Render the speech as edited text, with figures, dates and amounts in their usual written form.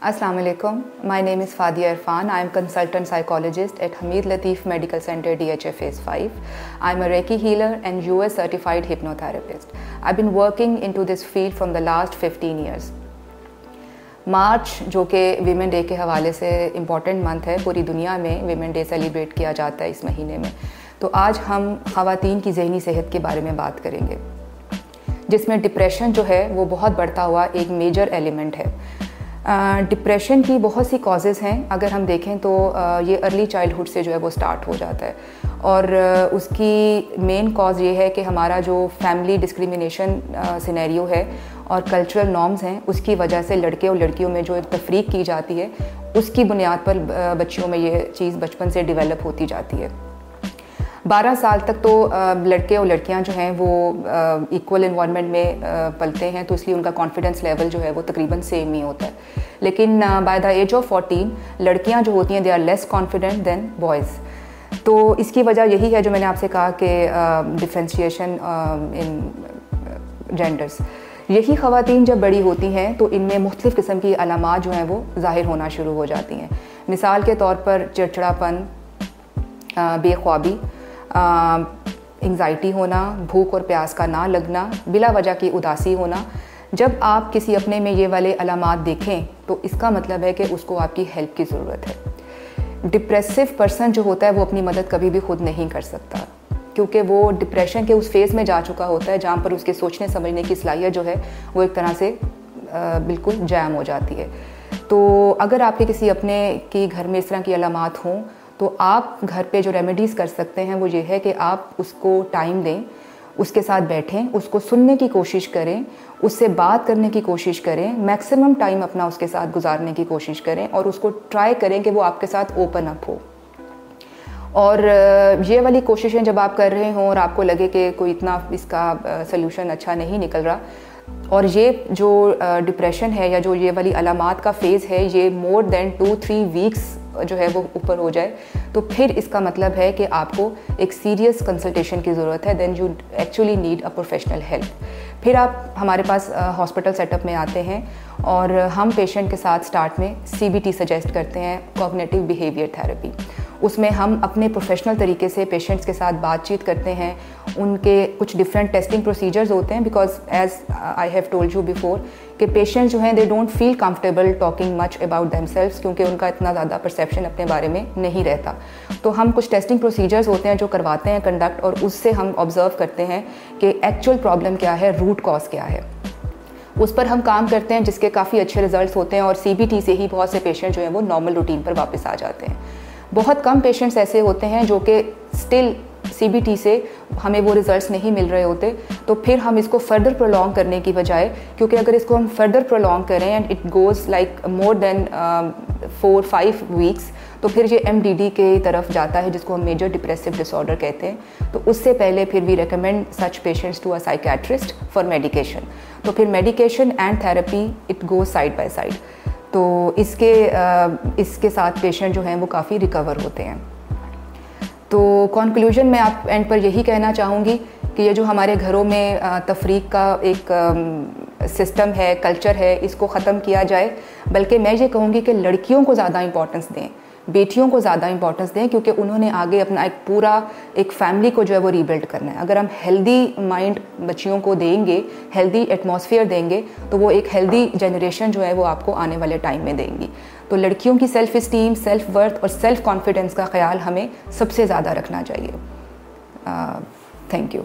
Assalamu alaikum. My name is Fadia Irfan. I am consultant psychologist at Hamid Latif Medical Center, DHA Phase 5. I am a Reiki healer and US certified hypnotherapist. I've been working into this field from the last 15 years. मार्च जो कि women day के हवाले से important month है, पूरी दुनिया में women day celebrate किया जाता है इस महीने में। तो आज हम ख़वातीन की ज़हनी सेहत के बारे में बात करेंगे, जिसमें डिप्रेशन जो है वो बहुत बढ़ता हुआ एक मेजर एलिमेंट है। डिप्रेशन की बहुत सी कॉजेज़ हैं। अगर हम देखें तो ये अर्ली चाइल्डहुड से जो है वो स्टार्ट हो जाता है, और उसकी मेन कॉज ये है कि हमारा जो फैमिली डिस्क्रिमिनेशन सिनेरियो है और कल्चरल नॉर्म्स हैं, उसकी वजह से लड़के और लड़कियों में जो एक तफरीक की जाती है, उसकी बुनियाद पर बच्चियों में ये चीज़ बचपन से डेवलप होती जाती है। 12 साल तक तो लड़के और लड़कियां जो हैं वो इक्वल इन्वायरमेंट में पलते हैं, तो इसलिए उनका कॉन्फिडेंस लेवल जो है वो तकरीबन सेम ही होता है। लेकिन बाय द एज ऑफ 14 लड़कियां जो होती हैं they are less confident than boys. तो इसकी वजह यही है जो मैंने आपसे कहा कि डिफ्रेंशिएशन इन जेंडर्स। यही ख़वातीन जब बड़ी होती हैं तो इनमें मुख्तलिफ़ किस्म की अलामात जो हैं वो ज़ाहिर होना शुरू हो जाती हैं। मिसाल के तौर पर चिड़चिड़ापन, बेख्वाबी, एंग्जाइटी होना, भूख और प्यास का ना लगना, बिला वजह की उदासी होना। जब आप किसी अपने में ये वाले अलामात देखें तो इसका मतलब है कि उसको आपकी हेल्प की ज़रूरत है। डिप्रेसिव पर्सन जो होता है वो अपनी मदद कभी भी खुद नहीं कर सकता, क्योंकि वो डिप्रेशन के उस फेज़ में जा चुका होता है जहाँ पर उसके सोचने समझने की सलाहियत जो है वो एक तरह से बिल्कुल जैम हो जाती है। तो अगर आपके किसी अपने की घर में इस तरह की अलामात हों तो आप घर पे जो रेमेडीज़ कर सकते हैं वो ये है कि आप उसको टाइम दें, उसके साथ बैठें, उसको सुनने की कोशिश करें, उससे बात करने की कोशिश करें, मैक्सिमम टाइम अपना उसके साथ गुजारने की कोशिश करें, और उसको ट्राई करें कि वो आपके साथ ओपन अप हो। और ये वाली कोशिशें जब आप कर रहे हों और आपको लगे कि कोई इतना इसका सल्यूशन अच्छा नहीं निकल रहा, और ये जो डिप्रेशन है या जो ये वाली अलामात का फेज़ है ये मोर देन 2-3 वीक्स जो है वो ऊपर हो जाए, तो फिर इसका मतलब है कि आपको एक सीरियस कंसल्टेशन की ज़रूरत है। Then you actually need a professional help. फिर आप हमारे पास हॉस्पिटल सेटअप में आते हैं और हम पेशेंट के साथ स्टार्ट में CBT सजेस्ट करते हैं, कॉग्निटिव बिहेवियर थेरेपी। उसमें हम अपने प्रोफेशनल तरीके से पेशेंट्स के साथ बातचीत करते हैं। उनके कुछ डिफरेंट टेस्टिंग प्रोसीजर्स होते हैं, because as I have told you before कि पेशेंट्स जो हैं they don't feel comfortable talking much about themselves, क्योंकि उनका इतना ज़्यादा परसेप्शन अपने बारे में नहीं रहता। तो हम कुछ टेस्टिंग प्रोसीजर्स होते हैं जो करवाते हैं कंडक्ट, और उससे हम ऑब्जर्व करते हैं कि एक्चुअल प्रॉब्लम क्या है, रूट कॉज क्या है। उस पर हम काम करते हैं, जिसके काफ़ी अच्छे रिजल्ट्स होते हैं, और CBT से ही बहुत से पेशेंट जो हैं वो नॉर्मल रूटीन पर वापस आ जाते हैं। बहुत कम पेशेंट्स ऐसे होते हैं जो कि स्टिल CBT से हमें वो रिजल्ट्स नहीं मिल रहे होते, तो फिर हम इसको फर्दर प्रोलॉन्ग करने की बजाय, क्योंकि अगर इसको हम फर्दर प्रोलॉन्ग करें and it goes like more than 4-5 weeks, तो फिर ये MDD के तरफ जाता है, जिसको हम मेजर डिप्रेसिव डिसऑर्डर कहते हैं। तो उससे पहले फिर we recommend such patients to a psychiatrist for medication. तो फिर medication and therapy it goes side by side. तो इसके साथ पेशेंट जो हैं वो काफ़ी रिकवर होते हैं। तो कंक्लूजन में आप एंड पर यही कहना चाहूँगी कि ये जो हमारे घरों में तफरीक का एक सिस्टम है, कल्चर है, इसको ख़त्म किया जाए। बल्कि मैं ये कहूँगी कि लड़कियों को ज़्यादा इंपॉर्टेंस दें, बेटियों को ज़्यादा इंपॉर्टेंस दें, क्योंकि उन्होंने आगे अपना एक पूरा एक फैमिली को जो है वो रीबिल्ड करना है। अगर हम हेल्दी माइंड बच्चियों को देंगे, हेल्दी एटमॉस्फेयर देंगे, तो वो एक हेल्दी जनरेशन जो है वो आपको आने वाले टाइम में देंगी। तो लड़कियों की सेल्फ़ इस्टीम, सेल्फ़ वर्थ और सेल्फ़ कॉन्फिडेंस का ख्याल हमें सबसे ज़्यादा रखना चाहिए। Thank you.